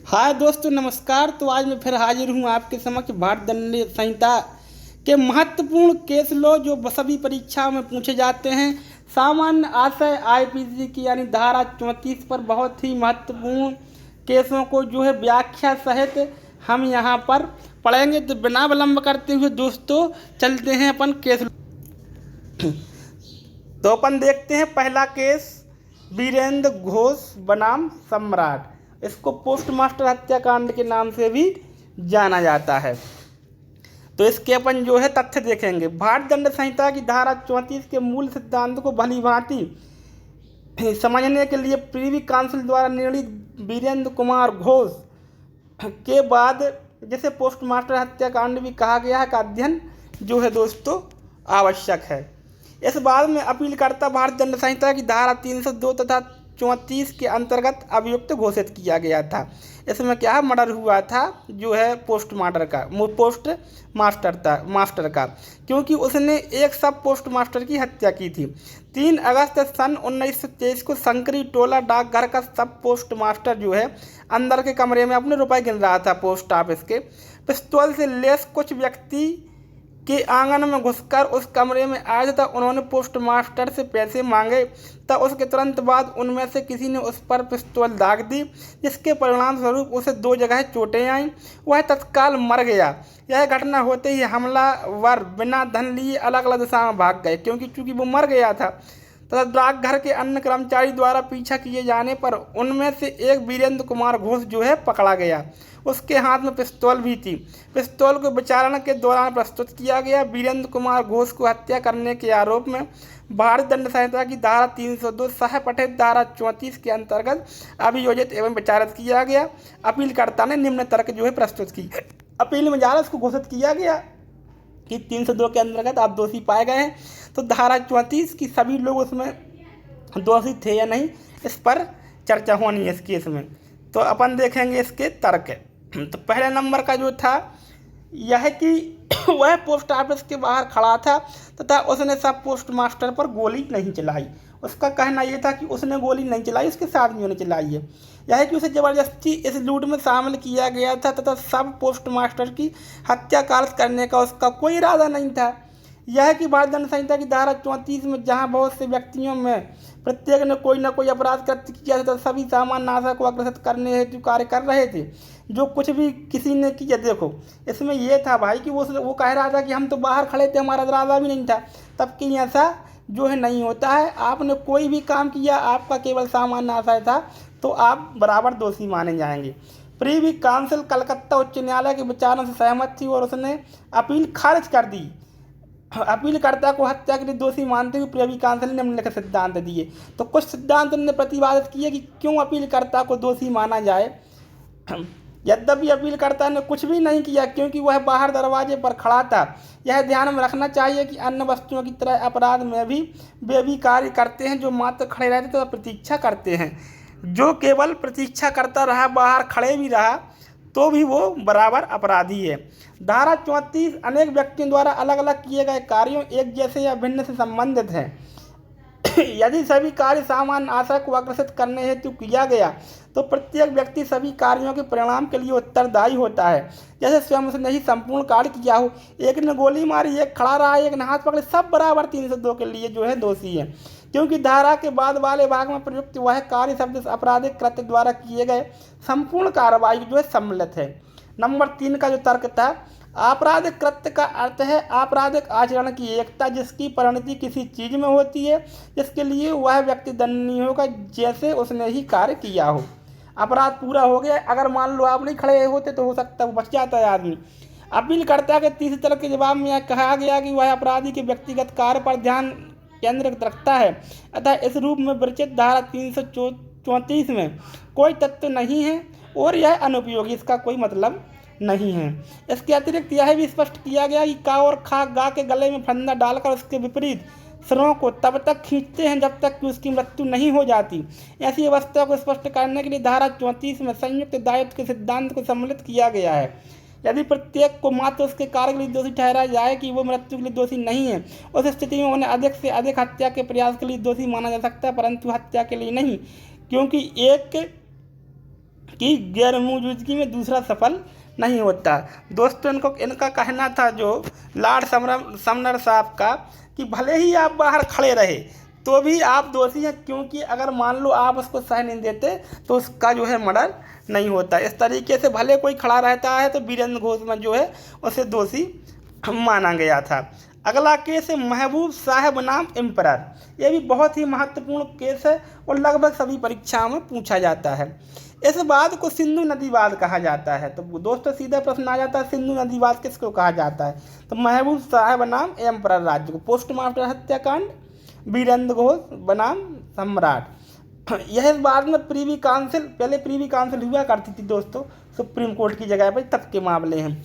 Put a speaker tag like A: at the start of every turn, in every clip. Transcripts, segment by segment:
A: हाय दोस्तों, नमस्कार। तो आज मैं फिर हाजिर हूँ आपके समक्ष भारत दंड संहिता के महत्वपूर्ण केस लो जो सभी परीक्षाओं में पूछे जाते हैं। सामान्य आशय आईपीसी की यानी धारा 34 पर बहुत ही महत्वपूर्ण केसों को व्याख्या सहित हम यहाँ पर पढ़ेंगे। तो बिना विलंब करते हुए दोस्तों चलते हैं अपन केस। तो अपन देखते हैं पहला केस, वीरेंद्र घोष बनाम सम्राट। इसको पोस्ट मास्टर हत्याकांड के नाम से भी जाना जाता है। तो इसके अपन तथ्य देखेंगे। भारत दंड संहिता की धारा 34 के मूल सिद्धांत को भली भांति समझने के लिए प्रीवी काउंसिल द्वारा निर्णित वीरेंद्र कुमार घोष के बाद, जिसे पोस्ट मास्टर हत्याकांड भी कहा गया है, का अध्ययन दोस्तों आवश्यक है। इस बात में अपीलकर्ता भारत दंड संहिता की धारा 302 तथा 34 के अंतर्गत अभियुक्त घोषित किया गया था। इसमें क्या मर्डर हुआ था पोस्ट मास्टर का, क्योंकि उसने एक सब पोस्ट मास्टर की हत्या की थी। 3 अगस्त सन 1923 को संकरी टोला डाकघर का सब पोस्ट मास्टर अंदर के कमरे में अपने रुपए गिन रहा था पोस्ट ऑफिस के। पिस्तौल से लैस कुछ व्यक्ति के आंगन में घुसकर उस कमरे में आए तथा उन्होंने पोस्ट मास्टर से पैसे मांगे। तब उसके तुरंत बाद उनमें से किसी ने उस पर पिस्तौल दाग दी, जिसके परिणाम स्वरूप उसे 2 जगह चोटें आईं। वह तत्काल मर गया। यह घटना होते ही हमलावर बिना धन लिए अलग अलग दिशा में भाग गए, चूंकि वो मर गया था। तथा डाकघर के अन्य कर्मचारी द्वारा पीछा किए जाने पर उनमें से एक वीरेंद्र कुमार घोष पकड़ा गया। उसके हाथ में पिस्तौल भी थी। पिस्तौल को विचारणा के दौरान प्रस्तुत किया गया। वीरेंद्र कुमार घोष को हत्या करने के आरोप में भारत दंड संहिता की धारा 302 सह पठित धारा 34 के अंतर्गत अभियोजित एवं विचारित किया गया। अपीलकर्ता ने निम्न तर्क प्रस्तुत की। अपील में उसको घोषित किया गया कि 302 के अंतर्गत आप दोषी पाए गए हैं। तो धारा 34 की सभी लोग उसमें दोषी थे या नहीं, इस पर चर्चा होनी है इस केस में। तो अपन देखेंगे इसके तर्क। तो पहले नंबर का था यह कि वह पोस्ट ऑफिस के बाहर खड़ा था तथा उसने सब पोस्ट मास्टर पर गोली नहीं चलाई। उसका कहना यह था कि उसने गोली नहीं चलाई, उसके साथियों ने चलाई है। यह कि उसे जबरदस्ती इस लूट में शामिल किया गया था तथा सब पोस्ट मास्टर की हत्या कार्य करने का उसका कोई इरादा नहीं था। यह कि भारत दंड संहिता की धारा 34 में जहां बहुत से व्यक्तियों में प्रत्येक ने कोई न कोई अपराध कृत्य किया था, सभी सामान्य आशा को अग्रसर करने हेतु कार्य कर रहे थे। जो कुछ भी किसी ने किया, देखो इसमें यह था भाई कि वो कह रहा था कि हम तो बाहर खड़े थे, हमारा इरादा भी नहीं था। तब कि ऐसा नहीं होता है। आपने कोई भी काम किया, आपका केवल सामान्य आशय था, तो आप बराबर दोषी माने जाएंगे। प्रीवी काउंसिल कलकत्ता उच्च न्यायालय के विचारों से सहमत थी और उसने अपील खारिज कर दी। अपीलकर्ता को हत्या के लिए दोषी मानते हुए प्रीवी काउंसिल ने निम्नलिखित सिद्धांत दिए। तो कुछ सिद्धांत उन्होंने प्रतिपादित किए कि क्यों अपीलकर्ता को दोषी माना जाए। यद्यपि अपीलकर्ता ने कुछ भी नहीं किया, क्योंकि वह बाहर दरवाजे पर खड़ा था। यह ध्यान में रखना चाहिए कि अन्य वस्तुओं की तरह अपराध में भी वे भी कार्य करते हैं जो मात्र खड़े रहते तो प्रतीक्षा करते हैं। जो केवल प्रतीक्षा करता रहा, बाहर खड़े भी रहा, तो भी वो बराबर अपराधी है। धारा 34 अनेक व्यक्तियों द्वारा अलग अलग किए गए कार्यों एक जैसे या भिन्न से संबंधित है। यदि सभी कार्य सामान्य आशा को अग्रसित करने हेतु किया गया तो प्रत्येक व्यक्ति सभी कार्यों के परिणाम के लिए उत्तरदायी होता है। जैसे स्वयं उसने ही संपूर्ण कार्य किया हो, एक ने गोली मारी, एक खड़ा रहा, एक ने हाथ पकड़े, सब बराबर 302 के लिए दोषी है, क्योंकि धारा के बाद वाले भाग में प्रयुक्त वह कार्य शब्द आपराधिक कृत्य द्वारा किए गए संपूर्ण कार्रवाई सम्मिलित है। नंबर 3 का तर्क था, आपराधिक कृत्य का अर्थ है आपराधिक आचरण की एकता, जिसकी परिणति किसी चीज में होती है जिसके लिए वह व्यक्ति दंडनीय होगा जैसे उसने ही कार्य किया हो। अपराध पूरा हो गया। अगर मान लो आप नहीं खड़े होते तो हो सकता है बच जाता है आदमी। अपीलकर्ता के तीसरे तर्क के जवाब में यह कहा गया कि वह अपराधी के व्यक्तिगत कार्य पर ध्यान केंद्रित रखता है, अतः इस रूप में विरचित धारा 334 में कोई तत्व नहीं है और यह अनुपयोगी, इसका कोई मतलब नहीं है। इसके अतिरिक्त यह भी स्पष्ट किया गया कि का और खा गा के गले में फंदा डालकर उसके विपरीत सिरों को तब तक खींचते हैं जब तक कि उसकी मृत्यु नहीं हो जाती। ऐसी अवस्था को स्पष्ट करने के लिए धारा 34 में संयुक्त दायित्व के सिद्धांत को सम्मिलित किया गया है। यदि प्रत्येक को मात्र उसके कार्य के लिए दोषी ठहराया जाए कि वो मृत्यु के लिए दोषी नहीं है, उस स्थिति में उन्हें अधिक से अधिक हत्या के प्रयास के लिए दोषी माना जा सकता है, परंतु हत्या के लिए नहीं, क्योंकि एक कि गैर मौजूदगी में दूसरा सफल नहीं होता। दोस्तों इनका कहना था जो लॉर्ड समनर साहब का कि भले ही आप बाहर खड़े रहे तो भी आप दोषी हैं, क्योंकि अगर मान लो आप उसको सह नहीं देते तो उसका जो है मर्डर नहीं होता। इस तरीके से भले कोई खड़ा रहता है तो वीरेंद्र घोष में जो है उसे दोषी माना गया था। अगला केस है महबूब शाह बनाम एम्परर। ये भी बहुत ही महत्वपूर्ण केस है और लगभग सभी परीक्षाओं में पूछा जाता है। इस वाद को सिंधु नदी वाद कहा जाता है। तो दोस्तों सीधा प्रश्न आ जाता है, सिंधु नदी वाद किसको कहा जाता है? तो महबूब शाह बनाम एम्परर राज्य को। पोस्टमास्टर हत्याकांड, वीरेंद्र घोष बनाम सम्राट। यह बाद में प्रीवी काउंसिल, पहले प्रीवी काउंसिल हुआ करती थी दोस्तों सुप्रीम कोर्ट की जगह पर, तब के मामले हैं।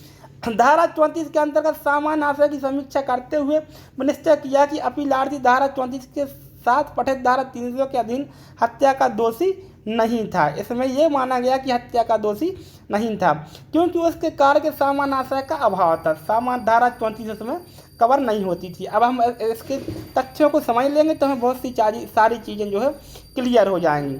A: धारा 34 के अंतर्गत सामान्य आशय की समीक्षा करते हुए निश्चय किया कि अपीलार्थी धारा 34 के साथ पठित धारा 300 के अधीन हत्या का दोषी नहीं था। इसमें यह माना गया कि हत्या का दोषी नहीं था क्योंकि उसके कार्य के सामान्य आशय का अभाव था। सामान्य धारा 34 उसमें कवर नहीं होती थी। अब हम इसके तथ्यों को समझ लेंगे तो हमें बहुत सी सारी चीज़ें जो है क्लियर हो जाएंगी।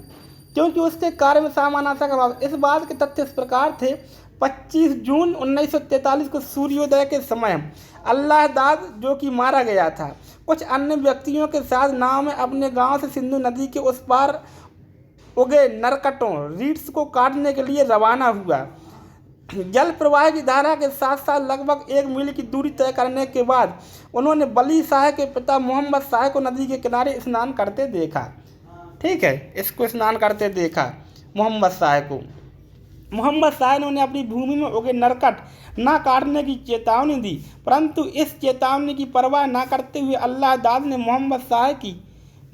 A: क्योंकि उसके कार्य में सामान्य आशय का अभाव, इस बात के तथ्य इस प्रकार थे। 25 जून 1943 को सूर्योदय के समय अल्लाह दाद जो कि मारा गया था, कुछ अन्य व्यक्तियों के साथ नाव में अपने गांव से सिंधु नदी के उस पार उगे नरकटों रीड्स को काटने के लिए रवाना हुआ। जल प्रवाह की धारा के साथ साथ लगभग 1 मील की दूरी तय करने के बाद उन्होंने बली शाह के पिता मोहम्मद शाह को नदी के किनारे स्नान करते देखा। ठीक है, इसको स्नान करते देखा मोहम्मद शाह को। मोहम्मद शाह ने उन्हें अपनी भूमि में उगे नरकट न काटने की चेतावनी दी, परंतु इस चेतावनी की परवाह न करते हुए अल्लाह दाद ने मोहम्मद शाह की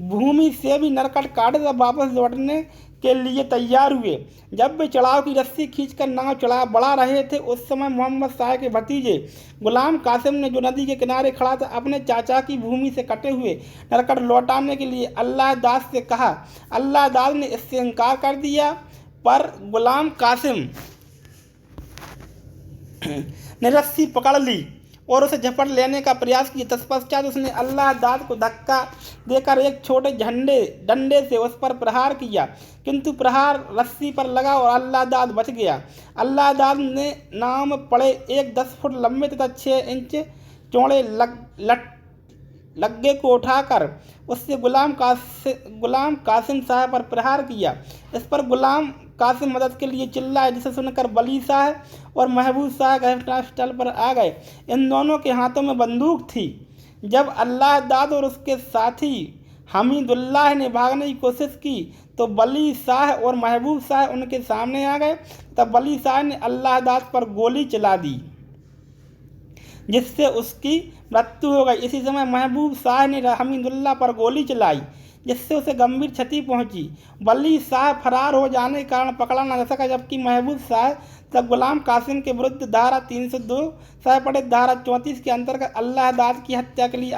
A: भूमि से भी नरकट काटे तब वापस लौटने के लिए तैयार हुए। जब वे चढ़ाव की रस्सी खींचकर नाव बढ़ा रहे थे, उस समय मोहम्मद शाह के भतीजे गुलाम कासिम ने, जो नदी के किनारे खड़ा था, अपने चाचा की भूमि से कटे हुए नरकट लौटाने के लिए अल्लाह दाद से कहा। अल्लाह दाद ने इससे इनकार कर दिया, पर गुलाम कासिम ने रस्सी पकड़ ली और उसे झपट लेने का प्रयास किया। तत्पश्चात उसने अल्लाह दाद को धक्का देकर एक छोटे डंडे से उस पर प्रहार किया, किंतु प्रहार रस्सी पर लगा और अल्लाह दाद बच गया। अल्लाह दाद ने नाव में पड़े एक 10 फुट लंबे तथा 6 इंच चौड़े लग्गे को उठाकर उससे गुलाम कासिम शाह पर प्रहार किया। इस पर गुलाम कासिम मदद के लिए चिल्लाए, जिसे सुनकर बली शाह और महबूब शाह घटनास्थल पर आ गए। इन दोनों के हाथों में बंदूक थी। जब अल्लाह दाद और उसके साथी हमीदुल्लाह ने भागने की कोशिश की तो बली शाह और महबूब शाह उनके सामने आ गए। तब बली शाह ने अल्लाह दाद पर गोली चला दी, जिससे उसकी मृत्यु हो गई। इसी समय महबूब शाह ने हमीदुल्लाह पर गोली चलाई, जिससे उसे गंभीर क्षति पहुंची। बली शाह फरार हो जाने के कारण पकड़ा न जा सका, जबकि महबूब शाह तब गुलाम कासिम के विरुद्ध धारा 302 सह पठित धारा 34 के अंतर्गत अल्लाह दाद की हत्या के लिए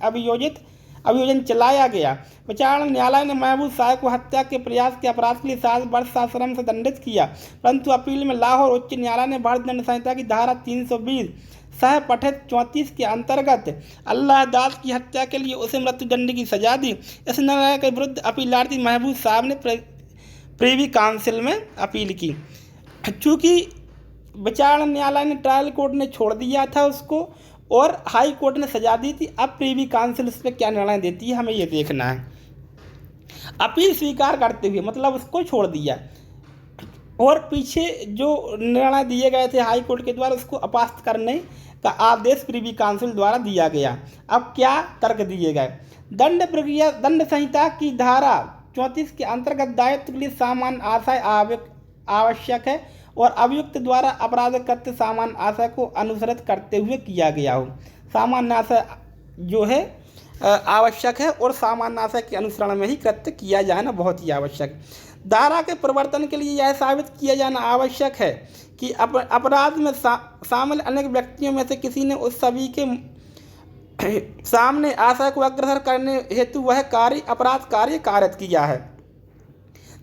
A: अभियोजन चलाया गया। विचारणा न्यायालय ने महबूब शाह को हत्या के प्रयास के अपराध के लिए 7 वर्ष आश्रम से दंडित किया, परंतु अपील में लाहौर उच्च न्यायालय ने भारतीय दंड संहिता की धारा 320 सह पठित 34 के अंतर्गत अल्लाह दाद की हत्या के लिए उसे मृत्युदंड की सजा दी। इस निर्णय के विरुद्ध अपीलार्थी महबूब साहब ने प्रीवी काउंसिल में अपील की। चूँकि विचारणा न्यायालय ने ट्रायल कोर्ट ने छोड़ दिया था उसको और हाई कोर्ट ने सजा दी थी, अब प्रीवी काउंसिल इस पर क्या निर्णय देती है हमें ये देखना है। अपील स्वीकार करते हुए मतलब उसको छोड़ दिया और पीछे जो निर्णय दिए गए थे हाई कोर्ट के द्वारा उसको अपास्त करने का आदेश प्रीवी काउंसिल द्वारा दिया गया। अब क्या तर्क दिए गए? दंड संहिता की धारा 34 के अंतर्गत दायित्व के लिए सामान्य आशय आवश्यक है और अभियुक्त द्वारा अपराध कृत्य सामान्य आशय को अनुसरित करते हुए किया गया हो। सामान्य आशय जो है आवश्यक है और सामान्य आशय के अनुसरण में ही कृत्य किया जाना बहुत ही आवश्यक है। धारा के प्रवर्तन के लिए यह साबित किया जाना आवश्यक है कि अपराध में शामिल अनेक व्यक्तियों में से किसी ने उस सभी के सामने आशय को अग्रसर करने हेतु वह अपराध कार्य कारित किया है।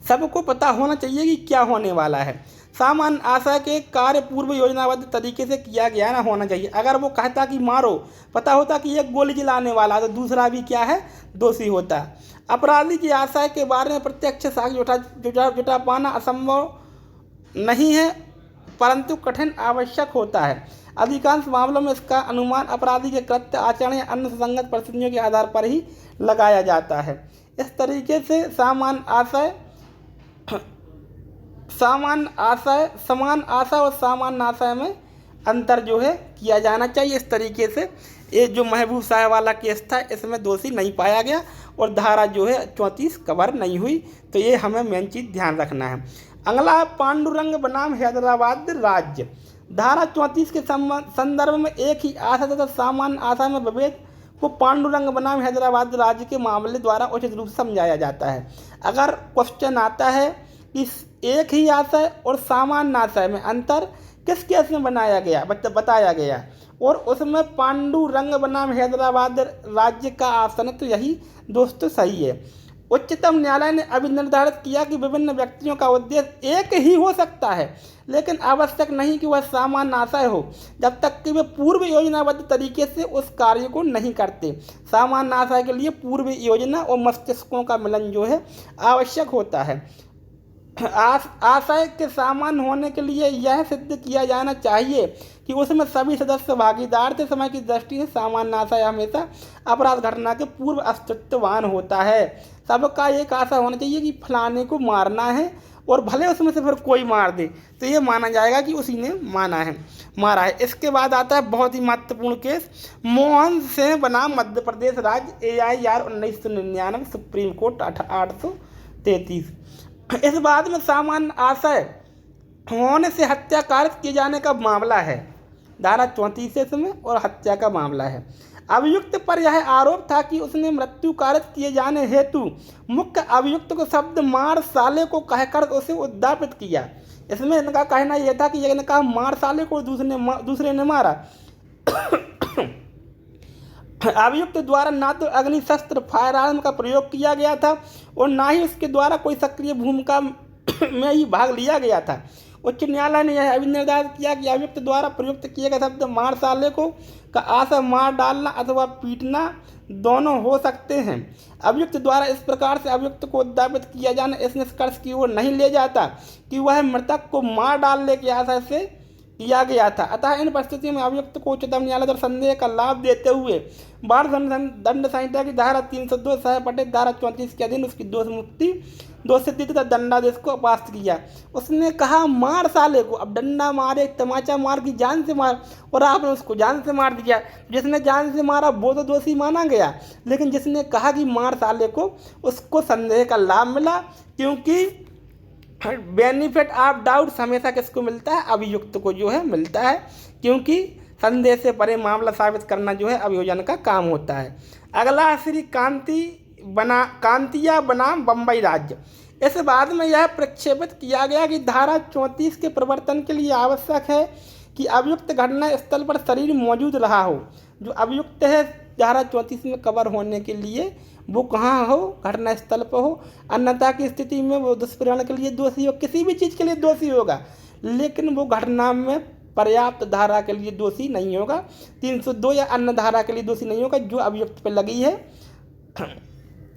A: सबको पता होना चाहिए कि क्या होने वाला है। सामान्य आशय के कार्य पूर्व योजनाबद्ध तरीके से किया गया ना होना चाहिए। अगर वो कहता कि मारो, पता होता कि एक गोली चलाने वाला तो दूसरा भी क्या है, दोषी होता। अपराधी की आशय के बारे में प्रत्यक्ष साक्ष्य जुटा पाना असंभव नहीं है परंतु कठिन आवश्यक होता है। अधिकांश मामलों में इसका अनुमान अपराधी के कृत्य, आचरण या अन्य सुसंगत परिस्थितियों के आधार पर ही लगाया जाता है। इस तरीके से समान आशय और सामान्य आशय में अंतर जो है किया जाना चाहिए। इस तरीके से ये जो महबूब साहब वाला केस था इसमें दोषी नहीं पाया गया और धारा जो है 34 कवर नहीं हुई। तो ये हमें मेन चीज़ ध्यान रखना है। अगला है पांडुरंग बनाम हैदराबाद राज्य। धारा 34 के संदर्भ में एक ही आशय तथा सामान्य आशय में विभेद को पांडुरंग बनाम हैदराबाद राज्य के मामले द्वारा उचित रूप से समझाया जाता है। अगर क्वेश्चन आता है कि एक ही आशय और सामान्य आशय में अंतर किस केस में बताया गया और उसमें पांडुरंग बनाम हैदराबाद राज्य का आसन, तो यही दोस्तों सही है। उच्चतम न्यायालय ने अभी निर्धारित किया कि विभिन्न व्यक्तियों का उद्देश्य एक ही हो सकता है, लेकिन आवश्यक नहीं कि वह सामान्य आशय हो जब तक कि वे पूर्व योजनाबद्ध तरीके से उस कार्य को नहीं करते। सामान्य आशय के लिए पूर्व योजना और मस्तिष्कों का मिलन जो है आवश्यक होता है। आशय के सामान्य होने के लिए यह सिद्ध किया जाना चाहिए कि उसमें सभी सदस्य भागीदार थे। समय की दृष्टि से सामान्य आशय हमेशा अपराध घटना के पूर्व अस्तित्ववान होता है। सबका एक आशय होना चाहिए कि फलाने को मारना है और भले उसमें से फिर कोई मार दे तो ये माना जाएगा कि उसी ने मारा है। इसके बाद आता है बहुत ही महत्वपूर्ण केस, मोहन सिंह बनाम मध्य प्रदेश राज्य, AIR 1999, सुप्रीम कोर्ट 833। इस बात में सामान्य आशय होने से हत्या कार्य किए जाने का मामला है। धारा 34 इसमें और हत्या का मामला है। अभियुक्त पर यह आरोप था कि उसने मृत्यु कार्य किए जाने हेतु मुख्य अभियुक्त को शब्द मार साले को कहकर उसे उद्यापित किया। इसमें इनका कहना यह था कि इनका मार साले को दूसरे ने मारा। अभियुक्त द्वारा ना तो अग्नि शस्त्र फायर आर्म का प्रयोग किया गया था और ना ही उसके द्वारा कोई सक्रिय भूमिका में ही भाग लिया गया था। उच्च न्यायालय ने यह अभी निर्धारित किया कि अभियुक्त द्वारा प्रयुक्त किए गए शब्द मार साले को का आशय मार डालना अथवा पीटना दोनों हो सकते हैं। अभियुक्त द्वारा इस प्रकार से अभियुक्त को उद्यापित किया जाना इस निष्कर्ष की ओर नहीं ले जाता कि वह मृतक को मार डालने के आशय से किया गया था। अतः इन परिस्थितियों में अभियुक्त को उच्चतम न्यायालय द्वारा संदेह का लाभ देते हुए भारतीय दंड संहिता की धारा 302 सह धारा 34 के अधीन उसकी दोष सिद्धि तथा दंडादेश को अपास्त किया। उसने कहा मार साले को, अब डंडा मारे, तमाचा मार की जान से मार, और आपने उसको जान से मार दिया। जिसने जान से मारा वो तो दोषी माना गया, लेकिन जिसने कहा कि मार साले को, उसको संदेह का लाभ मिला, क्योंकि बेनिफिट ऑफ डाउट हमेशा किसको मिलता है? अभियुक्त को जो है मिलता है, क्योंकि संदेह से परे मामला साबित करना जो है अभियोजन का काम होता है। अगला श्री कांतिया बनाम बम्बई राज्य। इस बाद में यह प्रक्षेपित किया गया कि धारा 34 के प्रवर्तन के लिए आवश्यक है कि अभियुक्त घटना स्थल पर शरीर मौजूद रहा हो। जो अभियुक्त है धारा 34 में कवर होने के लिए वो कहाँ हो? घटना स्थल पर हो, अन्यथा की स्थिति में वो दुष्प्रेरण के लिए दोषी हो, किसी भी चीज़ के लिए दोषी होगा, लेकिन वो घटना में पर्याप्त धारा के लिए दोषी नहीं होगा। 302 या अन्य धारा के लिए दोषी नहीं होगा जो अभियुक्त पर लगी है।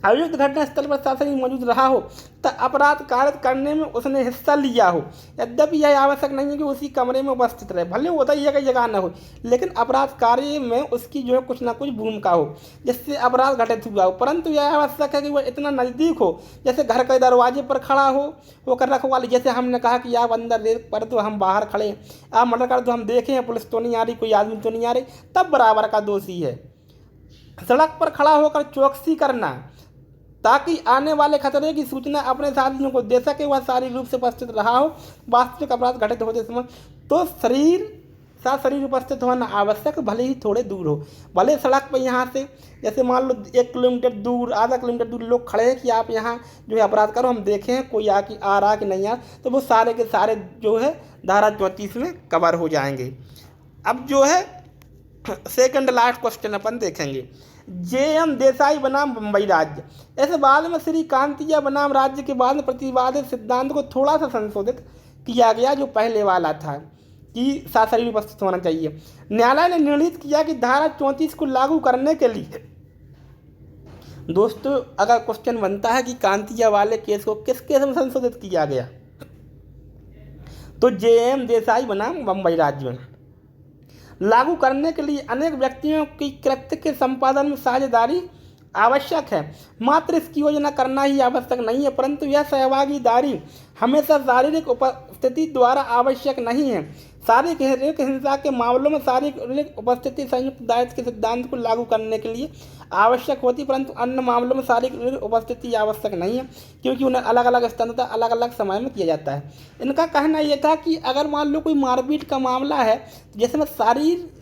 A: अभियुक्त घटना स्थल पर शासन मौजूद रहा हो तथा अपराध कार्य करने में उसने हिस्सा लिया हो। यद्यपि यह आवश्यक नहीं है कि उसी कमरे में उपस्थित रहे, भले होता ही एक जगह न हो, लेकिन अपराध कार्य में उसकी जो है कुछ ना कुछ भूमिका हो जिससे अपराध घटित हुआ हो। परंतु यह आवश्यक है कि वह इतना नज़दीक हो, जैसे घर के दरवाजे पर खड़ा होकर रखवाली। जैसे हमने कहा कि आप अंदर देख पर तो हम बाहर खड़े, आप मर्डर कर तो हम देखें पुलिस तो नहीं आ रही, कोई आदमी तो नहीं आ रही, तब बराबर का दोषी है। सड़क पर खड़ा होकर चौकसी करना ताकि आने वाले खतरे की सूचना अपने साथियों को दे सके, वह शारीरिक रूप से उपस्थित रहा हो। वास्तविक अपराध घटित होते समय तो शरीर उपस्थित होना आवश्यक, भले ही थोड़े दूर हो। भले सड़क पर यहाँ से जैसे मान लो 1 किलोमीटर दूर, आधा किलोमीटर दूर लोग खड़े हैं कि आप यहाँ जो है अपराध करो, हम देखें कोई आ रहा कि नहीं आ, तो वो सारे के सारे जो है धारा 34 में कवर हो जाएंगे। अब जो है सेकंड लास्ट क्वेश्चन अपन देखेंगे, JM देसाई बनाम बम्बई राज्य। इस बाद में श्री कांतिया बनाम राज्य के बाद में प्रतिवादित सिद्धांत को थोड़ा सा संशोधित किया गया, जो पहले वाला था कि शरीर उपस्थित होना चाहिए। न्यायालय ने निर्णित किया कि धारा 34 को लागू करने के लिए, दोस्तों अगर क्वेश्चन बनता है कि कांतिया वाले केस को किस केस में संशोधित किया गया, तो JM देसाई बना बम्बई राज्य में। लागू करने के लिए अनेक व्यक्तियों की कृत्य के संपादन में साझेदारी आवश्यक है। मात्र इसकी योजना करना ही आवश्यक नहीं है, परंतु यह सहभागीदारी हमेशा शारीरिक उपस्थिति द्वारा आवश्यक नहीं है। शारीरिक हिंसा के मामलों में शारीरिक उपस्थिति संयुक्त दायित्व के सिद्धांत को लागू करने के लिए आवश्यक होती, परंतु अन्य मामलों में शारीरिक उपस्थिति आवश्यक नहीं है, क्योंकि उन्हें अलग अलग स्थान तथा अलग अलग समय में किया जाता है। इनका कहना यह था कि अगर मान लो कोई मारपीट का मामला है जिसमें शारीरिक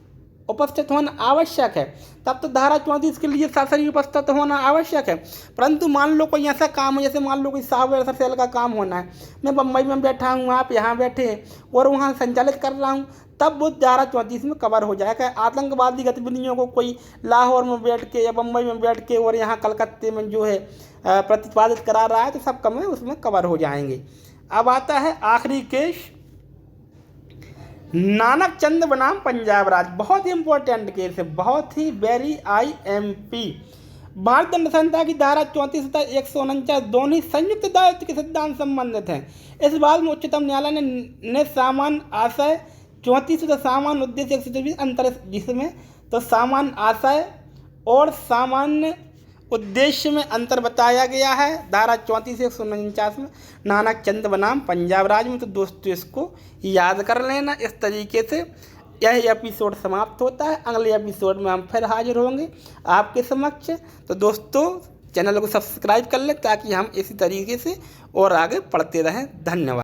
A: उपस्थित होना आवश्यक है, तब तो धारा 34 के लिए शारीरिक उपस्थित होना आवश्यक है। परंतु मान लो कोई ऐसा काम है, जैसे मान लो कोई सॉफ्टवेयर सेल का काम होना है, मैं बम्बई में बैठा हूँ, आप यहाँ बैठे और वहाँ संचालित कर रहा हूँ, तब वो धारा 34 में कवर हो जाएगा। आतंकवादी गतिविधियों को कोई लाहौर में बैठ के या बम्बई में बैठ के और यहाँ कलकत्ते में जो है प्रतिपादित करा रहा है, तो सब कम उसमें कवर हो जाएंगे। अब आता है आखिरी केस, नानक चंद बनाम पंजाब राज्य। बहुत ही इंपॉर्टेंट केस है, बहुत ही वेरी IMP। भारत दंड संहिता की धारा 34 तथा 149 दोनों ही संयुक्त दायित्व के सिद्धांत संबंधित हैं। इस बात में उच्चतम न्यायालय ने सामान्य आशय 34 तथा सामान्य उद्देश्य 124 अंतर, जिसमें तो सामान्य आशय और सामान्य उद्देश्य में अंतर बताया गया है धारा 34 से 149 में, नानक चंद बनाम पंजाब राज्य में। तो दोस्तों इसको याद कर लेना। इस तरीके से यह एपिसोड समाप्त होता है। अगले एपिसोड में हम फिर हाजिर होंगे आपके समक्ष। तो दोस्तों चैनल को सब्सक्राइब कर लें ताकि हम इसी तरीके से और आगे पढ़ते रहें। धन्यवाद।